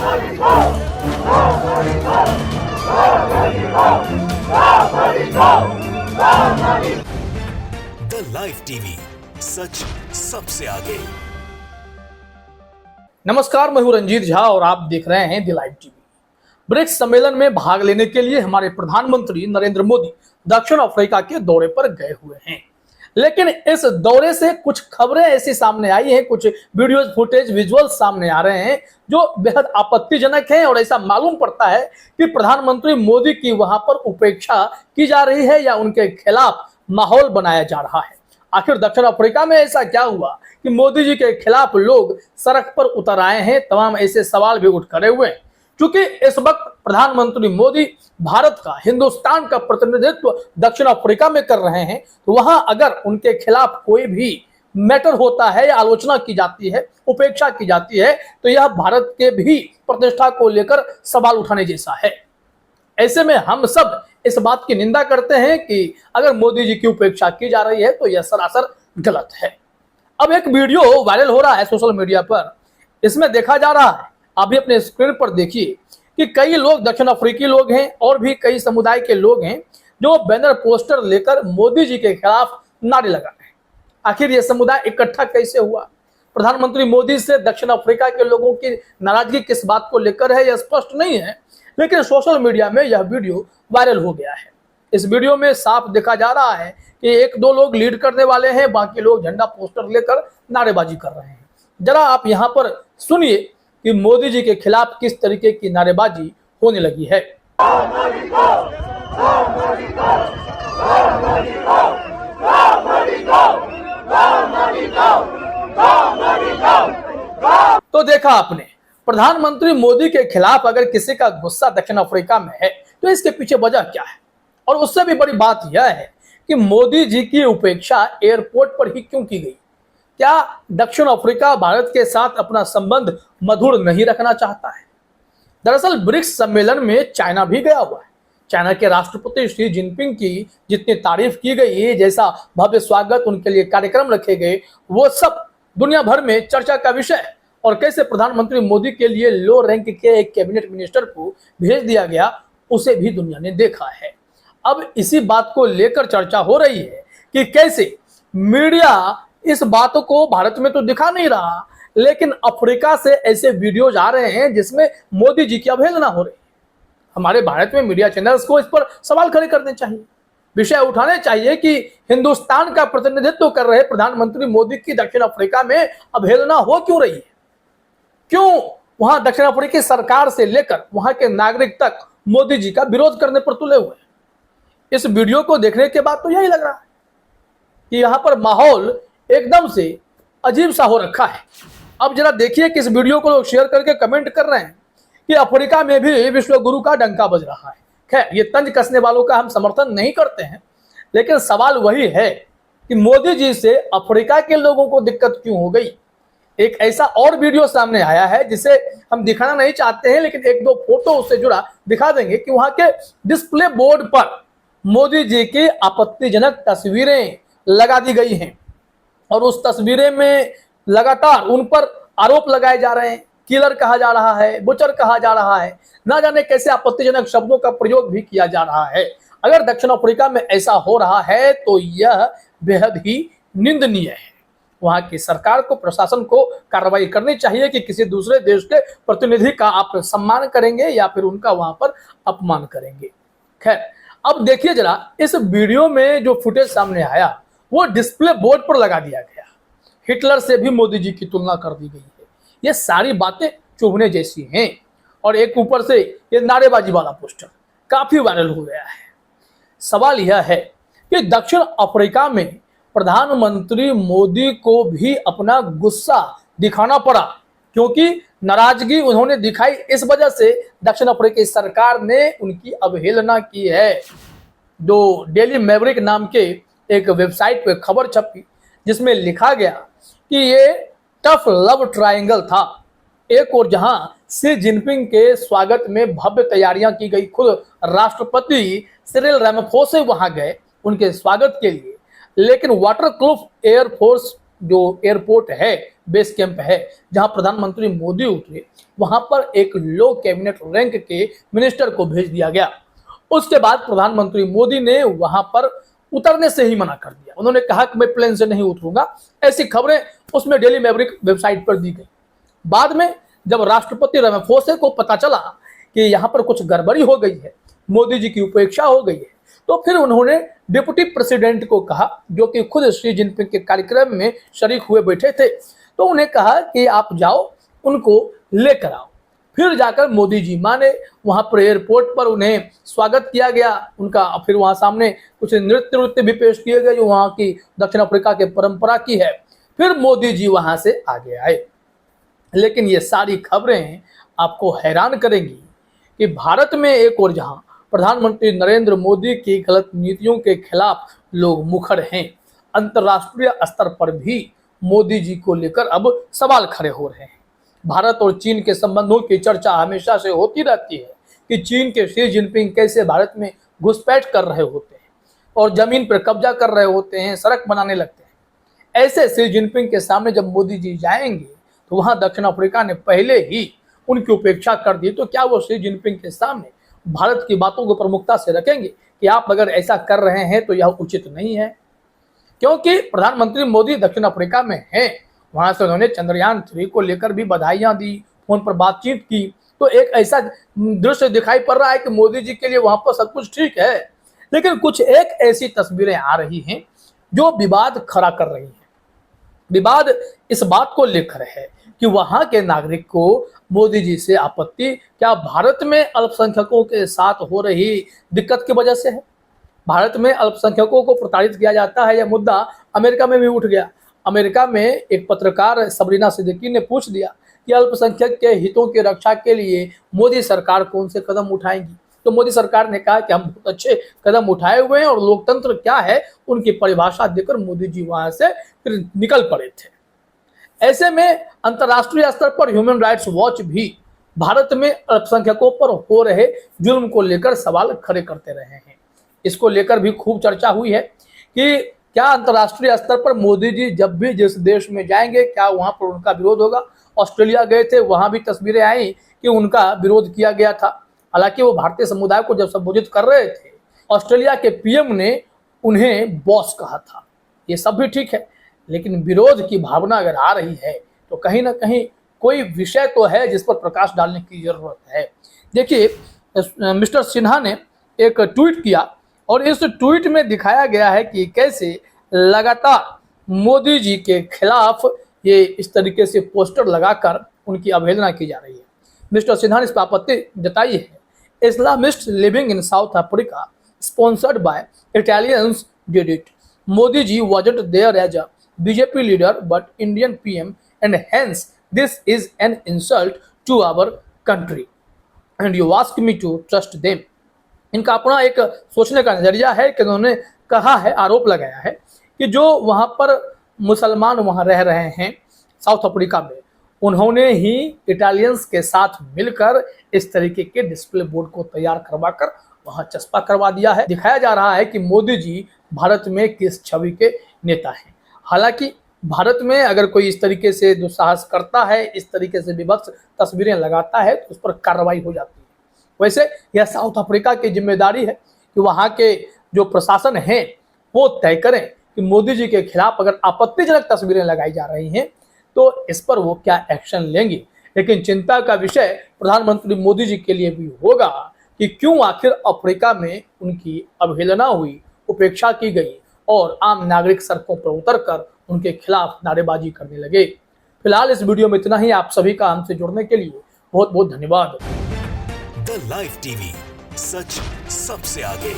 The live TV, सच सबसे आगे। नमस्कार, मैं हूं रंजीत झा और आप देख रहे हैं द लाइव टीवी। ब्रिक्स सम्मेलन में भाग लेने के लिए हमारे प्रधानमंत्री नरेंद्र मोदी दक्षिण अफ्रीका के दौरे पर गए हुए हैं, लेकिन इस दौरे से कुछ खबरें ऐसी सामने आई हैं, कुछ वीडियोज फुटेज विजुअल सामने आ रहे हैं जो बेहद आपत्तिजनक हैं और ऐसा मालूम पड़ता है कि प्रधानमंत्री मोदी की वहां पर उपेक्षा की जा रही है या उनके खिलाफ माहौल बनाया जा रहा है। आखिर दक्षिण अफ्रीका में ऐसा क्या हुआ कि मोदी जी के खिलाफ लोग सड़क पर उतर आए हैं? तमाम ऐसे सवाल भी उठ खड़े हुए हैं। क्योंकि इस वक्त प्रधानमंत्री मोदी भारत का, हिंदुस्तान का प्रतिनिधित्व दक्षिण अफ्रीका में कर रहे हैं, तो वहां अगर उनके खिलाफ कोई भी मैटर होता है या आलोचना की जाती है, उपेक्षा की जाती है, तो यह भारत के भी प्रतिष्ठा को लेकर सवाल उठाने जैसा है। ऐसे में हम सब इस बात की निंदा करते हैं कि अगर मोदी जी की उपेक्षा की जा रही है तो यह सरासर गलत है। अब एक वीडियो वायरल हो रहा है सोशल मीडिया पर। इसमें देखा जा रहा है, आप भी अपने स्क्रीन पर देखिए, कि कई लोग दक्षिण अफ्रीकी लोग हैं और भी कई समुदाय के लोग हैं जो बैनर पोस्टर लेकर मोदी जी के खिलाफ नारे लगा रहे हैं। आखिर यह समुदाय इकट्ठा कैसे हुआ? प्रधानमंत्री मोदी से दक्षिण अफ्रीका के लोगों की नाराजगी किस बात को लेकर है, यह स्पष्ट नहीं है, लेकिन सोशल मीडिया में यह वीडियो वायरल हो गया है। इस वीडियो में साफ देखा जा रहा है कि एक दो लोग लीड करने वाले हैं, बाकी लोग झंडा पोस्टर लेकर नारेबाजी कर रहे हैं। जरा आप यहां पर सुनिए कि मोदी जी के खिलाफ किस तरीके की नारेबाजी होने लगी है। तो देखा आपने, प्रधानमंत्री मोदी के खिलाफ अगर किसी का गुस्सा दक्षिण अफ्रीका में है तो इसके पीछे वजह क्या है? और उससे भी बड़ी बात यह है कि मोदी जी की उपेक्षा एयरपोर्ट पर ही क्यों की गई? क्या दक्षिण अफ्रीका भारत के साथ अपना संबंध मधुर नहीं रखना चाहता है? दरअसल ब्रिक्स सम्मेलन में चाइना भी गया हुआ है। चाइना के राष्ट्रपति शी जिनपिंग की जितनी तारीफ की गई, जैसा भव्य स्वागत उनके लिए कार्यक्रम रखे गए, वो सब दुनिया भर में चर्चा का विषय है। और कैसे प्रधानमंत्री मोदी के लिए लो रैंक के एक कैबिनेट मिनिस्टर को भेज दिया गया, उसे भी दुनिया ने देखा है। अब इसी बात को लेकर चर्चा हो रही है कि कैसे मीडिया इस बात को भारत में तो दिखा नहीं रहा, लेकिन अफ्रीका से ऐसे वीडियोज आ रहे हैं जिसमें मोदी जी की अवहेलना हो रही है। हमारे भारत में मीडिया चैनल्स को इस पर सवाल खड़े करने चाहिए, विषय उठाने चाहिए कि हिंदुस्तान का प्रतिनिधित्व कर रहे प्रधानमंत्री मोदी की दक्षिण अफ्रीका में अवहेलना हो क्यों रही है? क्यों वहां दक्षिण अफ्रीकी सरकार से लेकर वहां के नागरिक तक मोदी जी का विरोध करने पर तुले हुए हैं? इस वीडियो को देखने के बाद तो यही लग रहा है कि यहां पर माहौल एकदम से अजीब सा हो रखा है। अब जरा देखिए कि इस वीडियो को लोग शेयर करके कमेंट कर रहे हैं कि अफ्रीका में भी विश्व गुरु का डंका बज रहा है। खैर, ये तंज कसने वालों का हम समर्थन नहीं करते हैं, लेकिन सवाल वही है कि मोदी जी से अफ्रीका के लोगों को दिक्कत क्यों हो गई? एक ऐसा और वीडियो सामने आया है जिसे हम दिखाना नहीं चाहते हैं, लेकिन एक दो फोटो उससे जुड़ा दिखा देंगे कि वहां के डिस्प्ले बोर्ड पर मोदी जी की आपत्तिजनक तस्वीरें लगा दी गई हैं और उस तस्वीरें में लगातार उन पर आरोप लगाए जा रहे हैं। किलर कहा जा रहा है, बुचर कहा जा रहा है, ना जाने कैसे आपत्तिजनक शब्दों का प्रयोग भी किया जा रहा है। अगर दक्षिण अफ्रीका में ऐसा हो रहा है तो यह बेहद ही निंदनीय है। वहां की सरकार को, प्रशासन को कार्रवाई करनी चाहिए कि किसी दूसरे देश के प्रतिनिधि का आप सम्मान करेंगे या फिर उनका वहां पर अपमान करेंगे। खैर, अब देखिए जरा, इस वीडियो में जो फुटेज सामने आया वो डिस्प्ले बोर्ड पर लगा दिया गया। हिटलर से भी मोदी जी की तुलना कर दी गई है। ये सारी बातें चुभने जैसी हैं। और एक ऊपर से ये नारेबाजी वाला पोस्टर काफी वायरल हो गया है। सवाल यह है कि दक्षिण अफ्रीका में प्रधानमंत्री मोदी को भी अपना गुस्सा दिखाना पड़ा, क्योंकि नाराजगी उन्होंने दिखाई इस वजह से दक्षिण अफ्रीकी सरकार ने उनकी अवहेलना की है। जो डेली मैवरिक नाम के एक वेबसाइट पे खबर छपी जिसमें लिखा गया कि ये टफ लव ट्रायंगल था। एक और जहां शी जिनपिंग के स्वागत में भव्य तैयारियां की गई, खुद राष्ट्रपति सिरिल रामाफोसा वहां गए उनके स्वागत के लिए, लेकिन वाटरक्लूफ एयरफोर्स जो एयरपोर्ट है, बेस कैंप है, जहां प्रधानमंत्री मोदी उतरे, वहां पर एक लो कैबिनेट रैंक के मिनिस्टर को भेज दिया गया। उसके बाद प्रधानमंत्री मोदी ने वहां पर उतरने से ही मना कर दिया। उन्होंने कहा कि मैं प्लेन से नहीं उतरूंगा। ऐसी खबरें उसमें डेली मैवरिक वेबसाइट पर दी गई। बाद में जब राष्ट्रपति रामाफोसा को पता चला कि यहाँ पर कुछ गड़बड़ी हो गई है, मोदी जी की उपेक्षा हो गई है, तो फिर उन्होंने डिप्टी प्रेसिडेंट को कहा, जो कि खुद शी जिनपिंग के कार्यक्रम में शरीक हुए बैठे थे, तो उन्हें कहा कि आप जाओ, उनको लेकर आओ। फिर जाकर मोदी जी माने, वहां पर एयरपोर्ट पर उन्हें स्वागत किया गया उनका। फिर वहां सामने कुछ नृत्य भी पेश किए गए जो वहां की दक्षिण अफ्रीका के परंपरा की है। फिर मोदी जी वहां से आगे आए। लेकिन ये सारी खबरें आपको हैरान करेंगी कि भारत में एक और जहां प्रधानमंत्री नरेंद्र मोदी की गलत नीतियों के खिलाफ लोग मुखर हैं, अंतर्राष्ट्रीय स्तर पर भी मोदी जी को लेकर अब सवाल खड़े हो रहे हैं। भारत और चीन के संबंधों की चर्चा हमेशा से होती रहती है कि चीन के शी जिनपिंग कैसे भारत में घुसपैठ कर रहे होते हैं और जमीन पर कब्जा कर रहे होते हैं, सड़क बनाने लगते हैं। ऐसे शी जिनपिंग के सामने जब मोदी जी जाएंगे तो वहां दक्षिण अफ्रीका ने पहले ही उनकी उपेक्षा कर दी, तो क्या वो शी जिनपिंग के सामने भारत की बातों को प्रमुखता से रखेंगे कि आप अगर ऐसा कर रहे हैं तो यह उचित नहीं है? क्योंकि प्रधानमंत्री मोदी दक्षिण अफ्रीका में हैं, वहां से उन्होंने चंद्रयान 3 को लेकर भी बधाइयां दी, फोन पर बातचीत की। तो एक ऐसा दृश्य दिखाई पड़ रहा है कि मोदी जी के लिए वहां पर सब कुछ ठीक है। लेकिन कुछ एक ऐसी तस्वीरें आ रही हैं जो विवाद खड़ा कर रही हैं। विवाद इस बात को लेकर है कि वहां के नागरिक को मोदी जी से आपत्ति क्या भारत में अल्पसंख्यकों के साथ हो रही दिक्कत की वजह से है? भारत में अल्पसंख्यकों को प्रताड़ित किया जाता है, यह मुद्दा अमेरिका में भी उठ गया। अमेरिका में एक पत्रकार सबरीना सिद्दीकी ने पूछ दिया कि अल्पसंख्यक के हितों की रक्षा के लिए मोदी सरकार कौन से कदम उठाएगी। तो मोदी सरकार ने कहा कि हम बहुत अच्छे कदम उठाए हुए हैं और लोकतंत्र क्या है उनकी परिभाषा देकर मोदी जी वहां से फिर निकल पड़े थे। ऐसे में अंतर्राष्ट्रीय स्तर पर ह्यूमन राइट्स वॉच भी भारत में अल्पसंख्यकों पर हो रहे जुल्म को लेकर सवाल खड़े करते रहे हैं। इसको लेकर भी खूब चर्चा हुई है कि क्या अंतर्राष्ट्रीय स्तर पर मोदी जी जब भी जिस देश में जाएंगे क्या वहां पर उनका विरोध होगा। ऑस्ट्रेलिया गए थे, वहां भी तस्वीरें आई कि उनका विरोध किया गया था। हालांकि वो भारतीय समुदाय को जब संबोधित कर रहे थे, ऑस्ट्रेलिया के पीएम ने उन्हें बॉस कहा था। ये सब भी ठीक है, लेकिन विरोध की भावना अगर आ रही है तो कहीं ना कहीं कोई विषय तो है जिस पर प्रकाश डालने की जरूरत है। देखिए, मिस्टर सिन्हा ने एक ट्वीट किया और इस ट्वीट में दिखाया गया है कि कैसे लगातार मोदी जी के खिलाफ ये इस तरीके से पोस्टर लगाकर उनकी अवहेलना की जा रही है। मिस्टर सिन्हा ने इस पर आपत्ति जताई है। Islamist living in South Africa sponsored by Italians did it. Modi ji wasn't there as a BJP leader but Indian PM and hence this is an insult to our country and you ask me to trust them। इनका अपना एक सोचने का नजरिया है कि उन्होंने कहा है, आरोप लगाया है कि जो वहां पर मुसलमान वहां रह रहे हैं साउथ अफ्रीका में, उन्होंने ही इटालियंस के साथ मिलकर इस तरीके के डिस्प्ले बोर्ड को तैयार करवाकर वहां चस्पा करवा दिया है। दिखाया जा रहा है कि मोदी जी भारत में किस छवि के नेता हैं। हालांकि भारत में अगर कोई इस तरीके से दुस्साहस करता है, इस तरीके से विभत्स तस्वीरें लगाता है तो उस पर कार्रवाई हो जाती है। वैसे यह साउथ अफ्रीका की जिम्मेदारी है कि वहाँ के जो प्रशासन है वो तय करें कि मोदी जी के खिलाफ अगर आपत्तिजनक तस्वीरें लगाई जा रही हैं तो इस पर वो क्या एक्शन लेंगे। लेकिन चिंता का विषय प्रधानमंत्री मोदी जी के लिए भी होगा कि क्यों आखिर अफ्रीका में उनकी अवहेलना हुई, उपेक्षा की गई और आम नागरिक सड़कों पर उतरकर उनके खिलाफ नारेबाजी करने लगे। फिलहाल इस वीडियो में इतना ही। आप सभी का हमसे जुड़ने के लिए बहुत बहुत धन्यवाद। द लाइव टीवी, सच सबसे आगे।